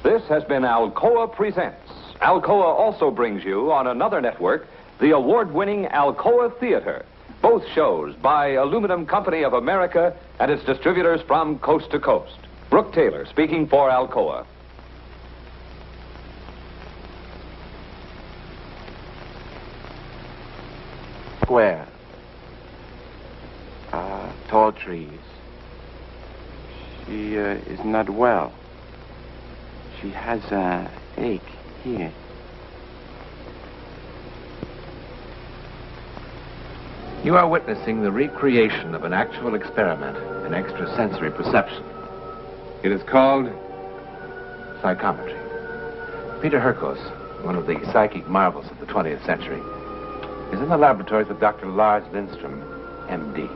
This has been Alcoa Presents. Alcoa also brings you on another network the award-winning Alcoa Theater. Both shows by Aluminum Company of America and its distributors from coast to coast. Brooke Taylor speaking for Alcoa. Square. Tall trees. She is not well. She has an ache here. You are witnessing the recreation of an actual experiment in extrasensory perception. It is called psychometry. Peter Hurkos, one of the psychic marvels of the 20th century, is in the laboratories of Dr. Lars Lindström, M.D.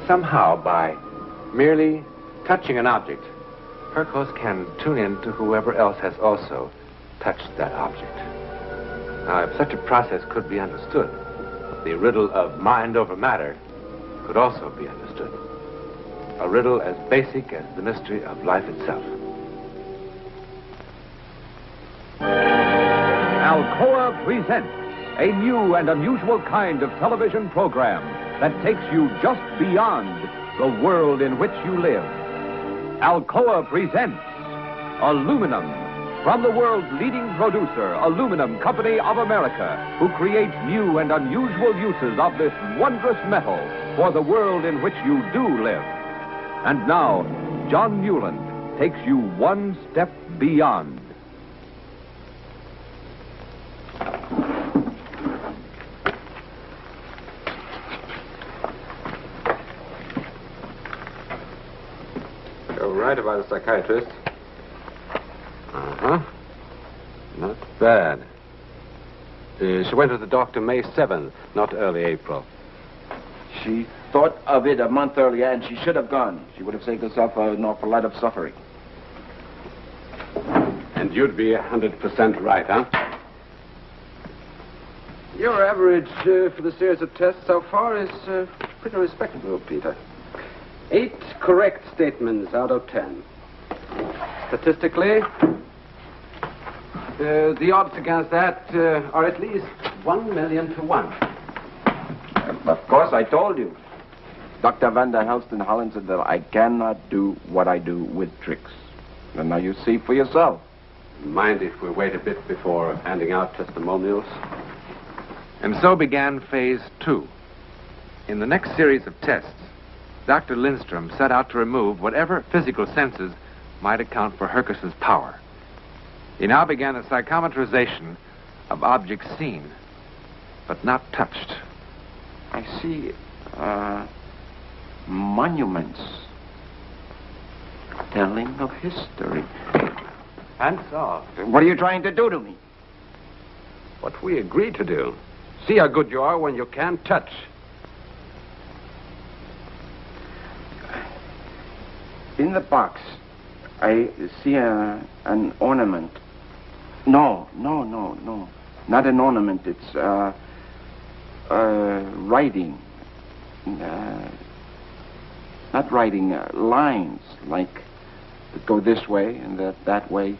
Somehow, by merely touching an object, Hurkos can tune in to whoever else has also touched that object. Now, if such a process could be understood, the riddle of mind over matter could also be understood. A riddle as basic as the mystery of life itself. Alcoa presents a new and unusual kind of television program that takes you just beyond the world in which you live. Alcoa presents Aluminum, from the world's leading producer, Aluminum Company of America, who creates new and unusual uses of this wondrous metal for the world in which you do live. And now, John Newland takes you one step beyond. You're right about a psychiatrist. Uh-huh. Not bad. She went to the doctor May 7th, not early April. She thought of it a month earlier, and she should have gone. She would have saved herself an awful lot of suffering. And you'd be 100% right, huh? Your average for the series of tests so far is pretty respectable, Peter. 8 correct statements out of 10. Statistically, the odds against that are at least 1 million to 1. Of course, I told you. Dr. van der Helst in Holland said that I cannot do what I do with tricks. And now you see for yourself. Mind if we wait a bit before handing out testimonials? And so began phase 2. In the next series of tests, Dr. Lindström set out to remove whatever physical senses might account for Hurkos' power. He now began the psychometrization of objects seen, but not touched. I see monuments telling of history. Hands off. What are you trying to do to me? What we agreed to do. See how good you are when you can't touch. In the box, I see an ornament. No. Not an ornament. It's writing. Not writing, lines, like that go this way and that way,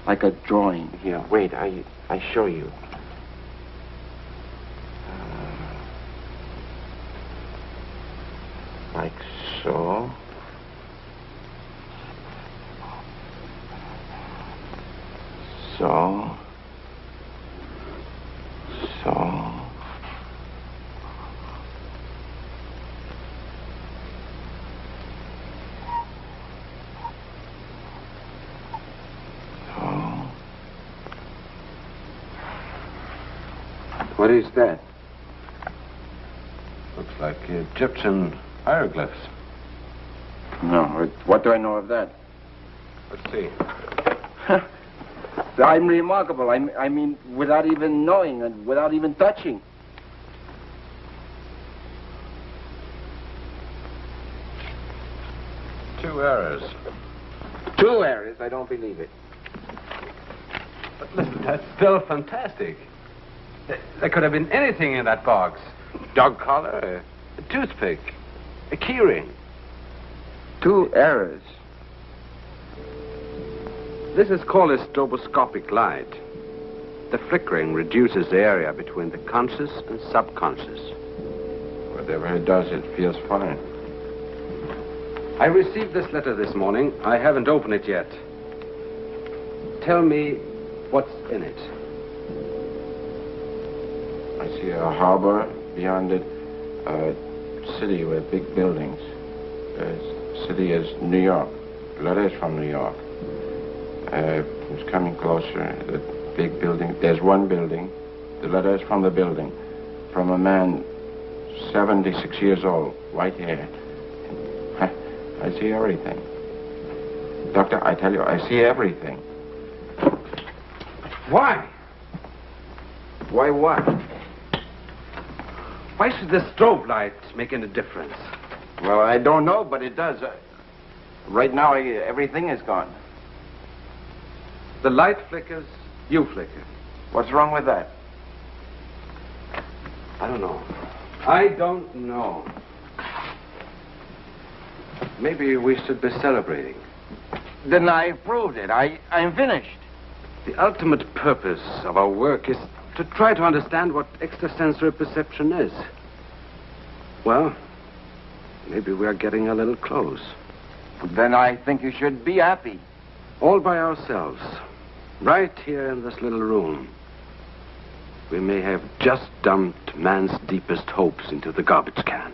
like a drawing. Here, wait, I show you. Like so. So. What is that? Looks like Egyptian hieroglyphs. No, what do I know of that? Let's see. I'm remarkable. I mean, without even knowing and without even touching. Two errors. 2 errors? I don't believe it. But listen, that's still fantastic. There could have been anything in that box. Dog collar, a toothpick, a keyring. 2 errors. This is called a stroboscopic light. The flickering reduces the area between the conscious and subconscious. Whatever it does, it feels fine. I received this letter this morning. I haven't opened it yet. Tell me what's in it. I see a harbor, beyond it, a city with big buildings. The city is New York. Letters from New York. It's coming closer. The big building. There's one building. The letter is from the building. From a man 76 years old, white hair. I see everything. Doctor, I tell you, I see everything. Why? Why what? Why should the strobe light make any difference? Well, I don't know, but it does. Right now, everything is gone. The light flickers, you flicker. What's wrong with that? I don't know. I don't know. Maybe we should be celebrating. Then I proved it. I'm finished. The ultimate purpose of our work is to try to understand what extrasensory perception is. Well, maybe we're getting a little close. Then I think you should be happy. All by ourselves. Right here in this little room. We may have just dumped man's deepest hopes into the garbage can.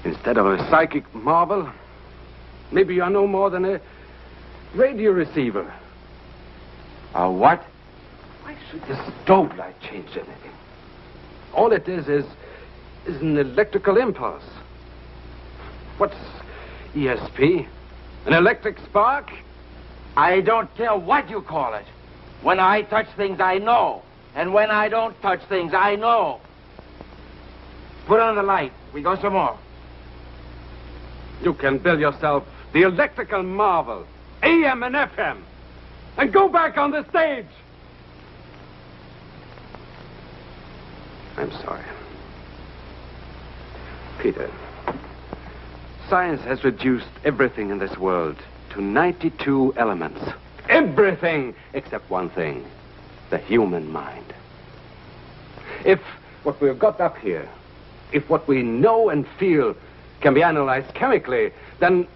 Instead of a psychic marvel, maybe you are no more than a radio receiver. A what? Why should the strobe light change anything? All it is an electrical impulse. What's ESP? An electric spark? I don't care what you call it. When I touch things, I know. And when I don't touch things, I know. Put on the light. We go some more. You can build yourself the electrical marvel, AM and FM, and go back on the stage. I'm sorry. Peter, science has reduced everything in this world to 92 elements. Everything except one thing, the human mind. If what we've got up here, if what we know and feel can be analyzed chemically, then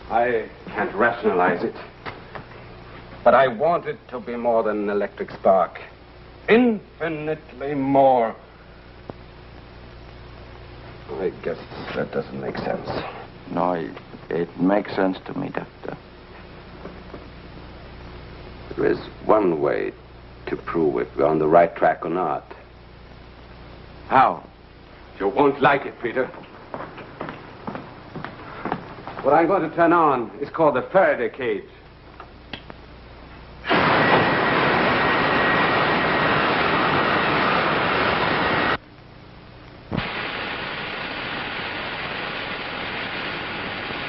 I can't rationalize it. But I want it to be more than an electric spark. Infinitely more. I guess that doesn't make sense. No, it makes sense to me, Doctor. There is one way to prove if we're on the right track or not. How? You won't like it, Peter. What I'm going to turn on is called the Faraday cage.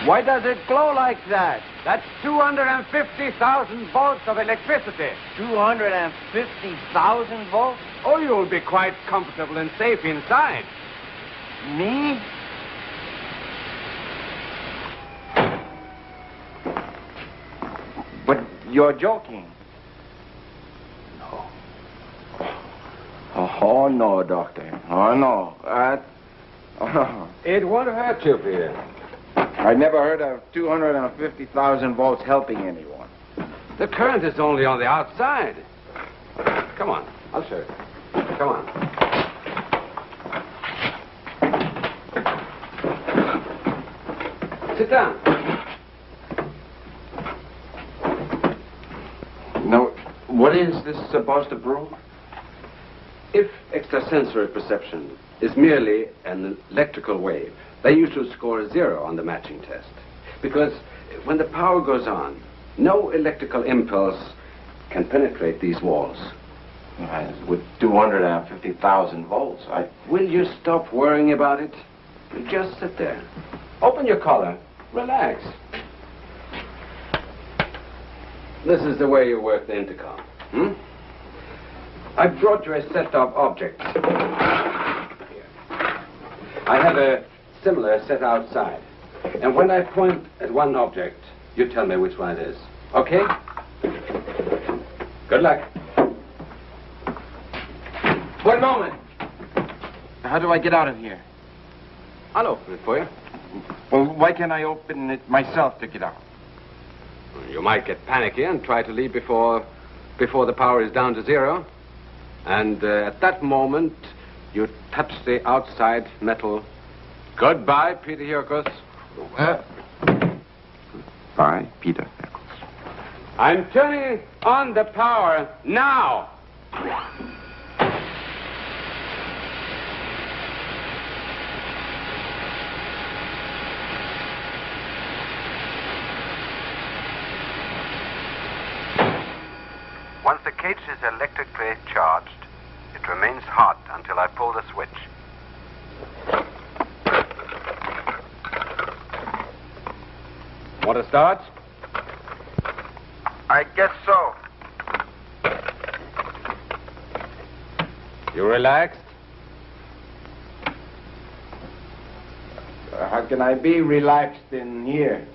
Why does it glow like that? That's 250,000 volts of electricity. 250,000 volts? Oh, you'll be quite comfortable and safe inside. Me? But you're joking. No. Oh, no, Doctor. Oh, no. It won't hurt you, Peter. I never heard of 250,000 volts helping anyone. The current is only on the outside. Come on, I'll show you. Come on. Sit down. Now, what is this supposed to prove? If extrasensory perception is merely an electrical wave, they usually score a 0 on the matching test. Because when the power goes on, no electrical impulse can penetrate these walls. With 250,000 volts, Will you stop worrying about it? You just sit there. Open your collar. Relax. This is the way you work the intercom. I brought you a set of objects. Here. I have a similar set outside. And when I point at one object, you tell me which one it is. Okay? Good luck. One moment. How do I get out of here? I'll open it for you. Well, why can't I open it myself to get out? You might get panicky and try to leave before the power is down to zero. And at that moment, you touch the outside metal. Goodbye, Peter Hurkos. Bye, Peter. I'm turning on the power now. Once the cage is electrically charged, it remains hot until I pull the switch. Want to start? I guess so. You relaxed? How can I be relaxed in here?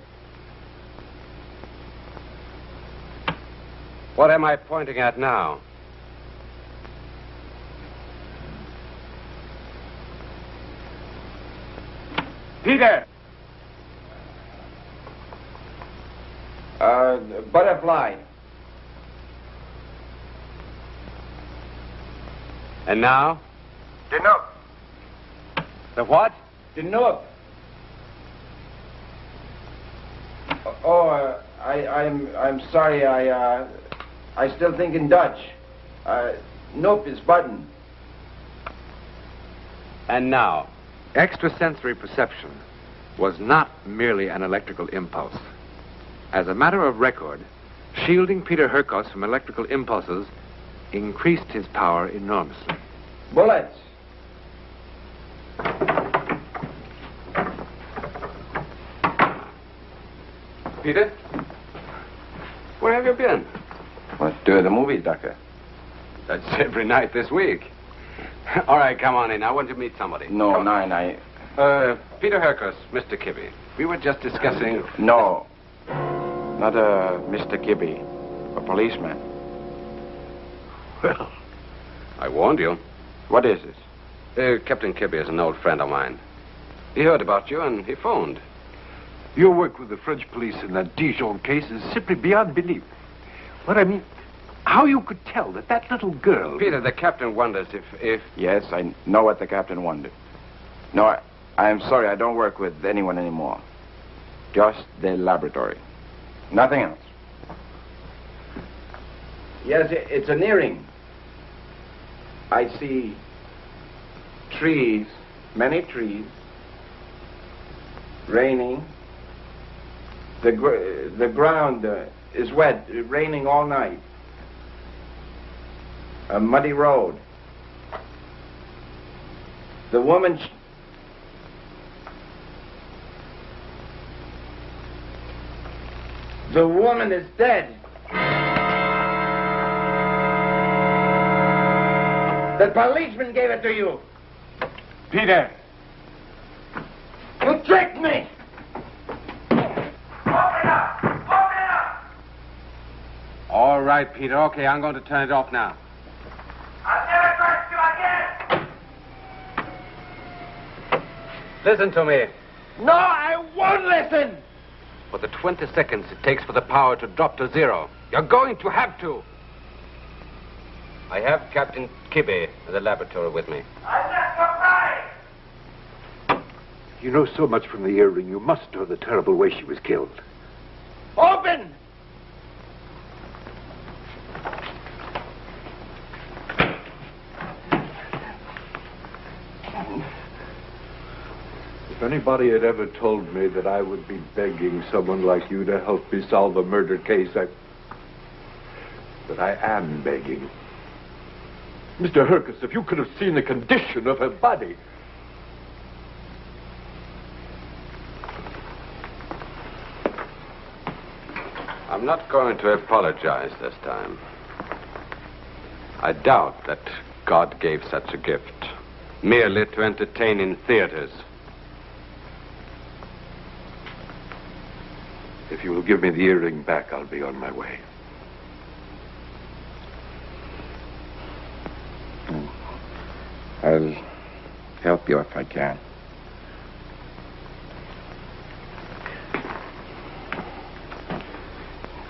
What am I pointing at now? Peter! Butterfly. And now? Enough. The what? The Nook. Oh, I'm sorry. I still think in Dutch. Nope is button. And now? Extrasensory perception was not merely an electrical impulse. As a matter of record, shielding Peter Hurkos from electrical impulses increased his power enormously. Bullets. Peter? Where have you been? What, the movies, Doctor? That's every night this week. All right, come on in. I want to meet somebody. No, Come on. nine, Peter Hurkos, Mr. Kibbe. We were just discussing... No. Not Mr. Gibby. A policeman. Well, I warned you. What is it? Captain Kibbe is an old friend of mine. He heard about you and he phoned. Your work with the French police in that Dijon case is simply beyond belief. What I mean, how you could tell that little girl... Peter, the captain wonders if... Yes, I know what the captain wondered. No, I'm sorry, I don't work with anyone anymore. Just the laboratory. Nothing else. Yes, it's an earring. I see trees, many trees, raining. The ground is wet, raining all night. A muddy road. The woman... The woman is dead. The policeman gave it to you. Peter! You tricked me! All right, Peter. Okay, I'm going to turn it off now. I'll never trust you again! Listen to me. No, I won't listen! For the 20 seconds it takes for the power to drop to zero, you're going to have to. I have Captain Kibbe in the laboratory with me. I just surprised! You know so much from the earring, you must know the terrible way she was killed. Open! If anybody had ever told me that I would be begging someone like you to help me solve a murder case, But I am begging. Mr. Hurkos, if you could have seen the condition of her body. I'm not going to apologize this time. I doubt that God gave such a gift merely to entertain in theaters. If you will give me the earring back, I'll be on my way. I'll help you if I can.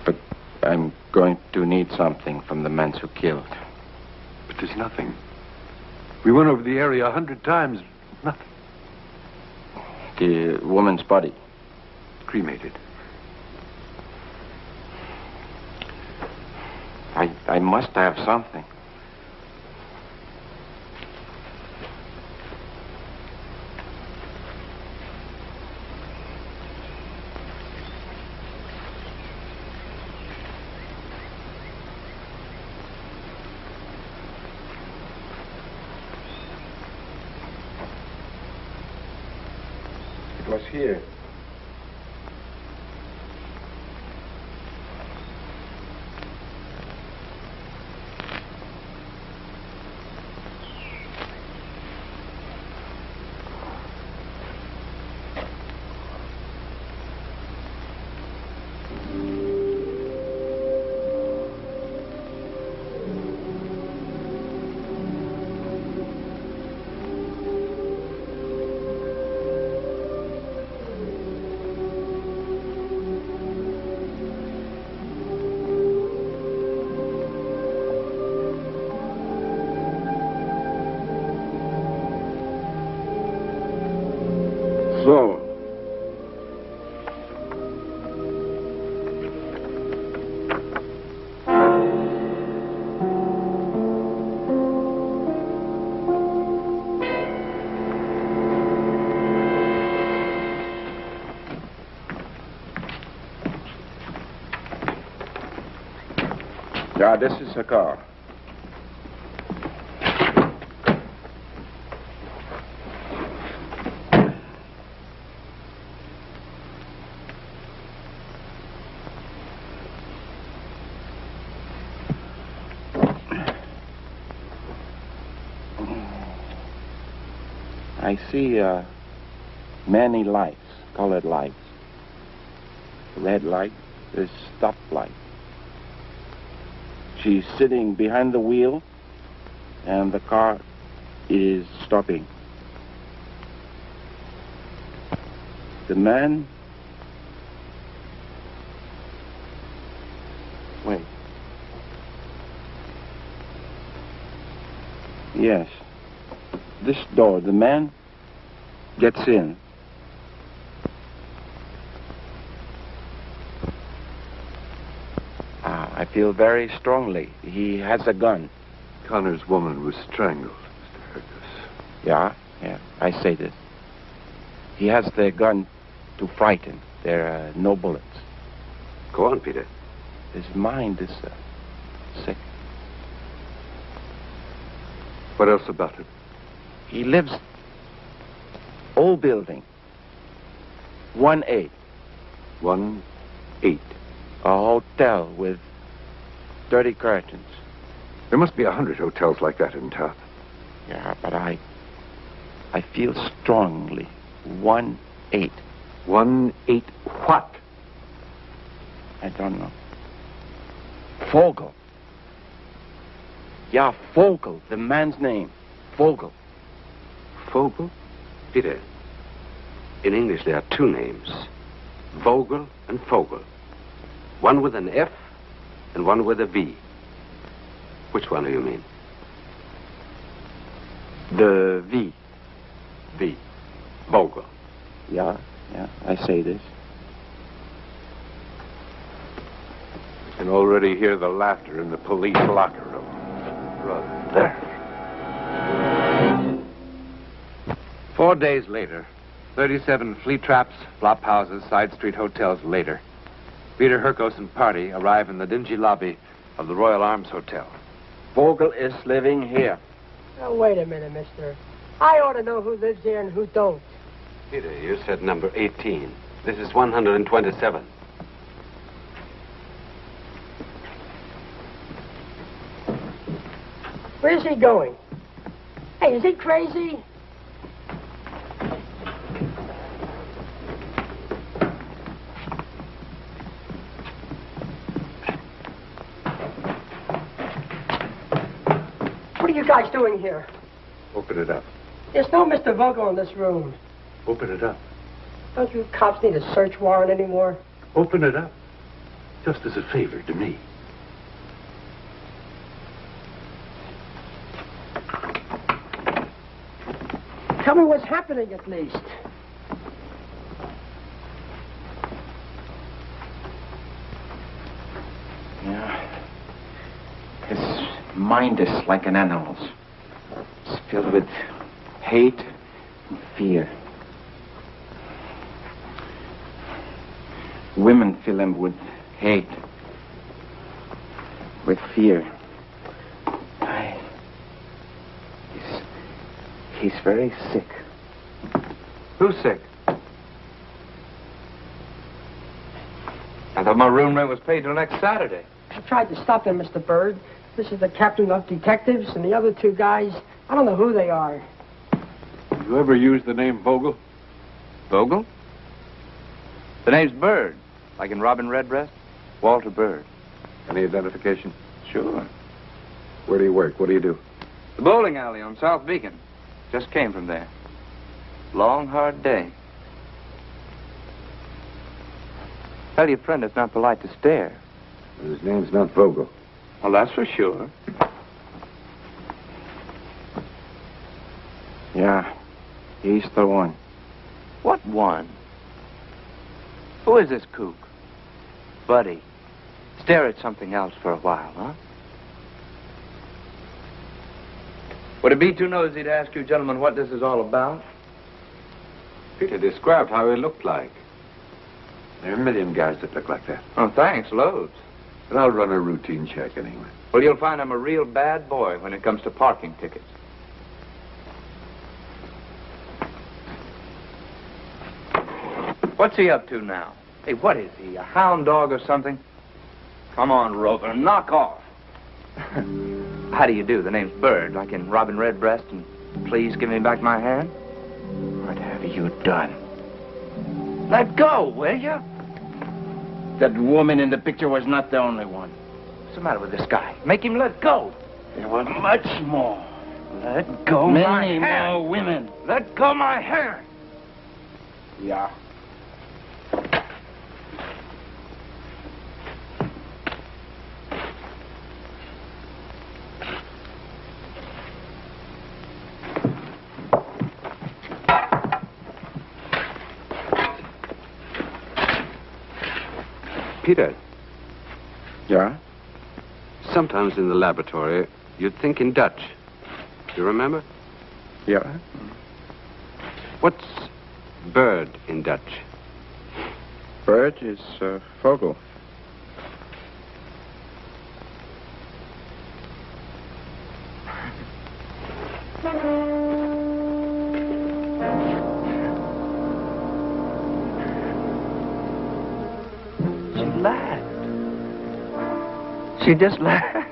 But I'm going to need something from the men who killed. But there's nothing. We went over the area 100 times. Nothing. The woman's body. Cremated. I must have something. It was here. So, yeah, this is a car. I see many lights, colored lights. Red light, the stop light. She's sitting behind the wheel, and the car is stopping. The man... Wait. Yes. This door, the man gets in. I feel very strongly. He has a gun. Connor's woman was strangled, Mr. Hurkos. Yeah, I say this. He has the gun to frighten. There are no bullets. Go on, Peter. His mind is sick. What else about him? He lives old building. 1-8. 1-8. A hotel with dirty curtains. There must be 100 hotels like that in town. Yeah, but I feel strongly. 1-8. 1-8 what? I don't know. Vogel. Yeah, Vogel, the man's name. Vogel. Vogel? Peter, in English there are two names. Vogel and Vogel. One with an F and one with a V. Which one do you mean? The V. V. Vogel. Yeah, I say this. I can already hear the laughter in the police locker room. Right there. 4 days later, 37 flea traps, flop houses, side street hotels later, Peter Hurkos and party arrive in the dingy lobby of the Royal Arms Hotel. Vogel is living here. Now, wait a minute, mister. I ought to know who lives here and who don't. Peter, you said number 18. This is 127. Where's he going? Hey, is he crazy? you guys doing here? Open it up. There's no Mr. Vogel in this room. Open it up. Don't you cops need a search warrant anymore? Open it up. Just as a favor to me. Tell me what's happening at least. Yeah. His mind is like an animal's. It's filled with hate and fear. Women fill him with hate, with fear. He's very sick. Who's sick? I thought my room rent was paid till next Saturday. I tried to stop him, Mr. Bird. This is the captain of detectives, and the other two guys, I don't know who they are. You ever use the name Vogel? Vogel? The name's Bird, like in Robin Redbreast. Walter Bird. Any identification? Sure. Where do you work? What do you do? The bowling alley on South Beacon. Just came from there. Long, hard day. Tell your friend it's not polite to stare. His name's not Vogel. Well, that's for sure. Yeah, he's the one. What one? Who is this kook? Buddy, stare at something else for a while, huh? Would it be too nosy to ask you gentlemen what this is all about? Peter described how he looked like. There are a million guys that look like that. Oh, thanks, loads. But I'll run a routine check anyway. Well, you'll find I'm a real bad boy when it comes to parking tickets. What's he up to now? Hey, what is he, a hound dog or something? Come on, Rover, knock off. How do you do? The name's Bird, like in Robin Redbreast, and please give me back my hand. What have you done? Let go, will you? That woman in the picture was not the only one. What's the matter with this guy? Make him let go. There were much more. Let go my Many hand. more women. Let go my hand. Yeah. Peter, Yeah? sometimes in the laboratory, you'd think in Dutch. Do you remember? Yeah. What's bird in Dutch? Bird is Vogel. She laughed. She just laughed.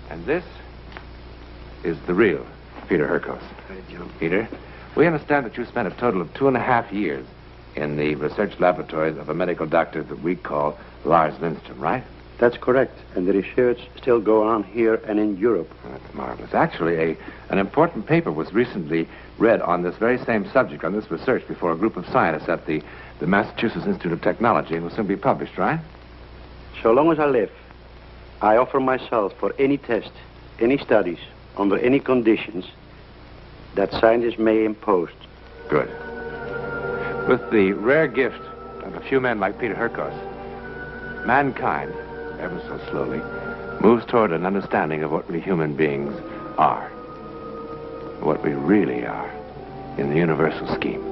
And this is the real Peter Hurkos. Peter, we understand that you spent a total of 2.5 years in the research laboratories of a medical doctor that we call Lars Lindstrom, right? That's correct. And the research still go on here and in Europe. Oh, that's marvelous. Actually, an important paper was recently read on this very same subject, on this research, before a group of scientists at the Massachusetts Institute of Technology, and will soon be published, right? So long as I live, I offer myself for any test, any studies, under any conditions that scientists may impose. Good. With the rare gift of a few men like Peter Hurkos, mankind, ever so slowly, moves toward an understanding of what we human beings are, what we really are in the universal scheme.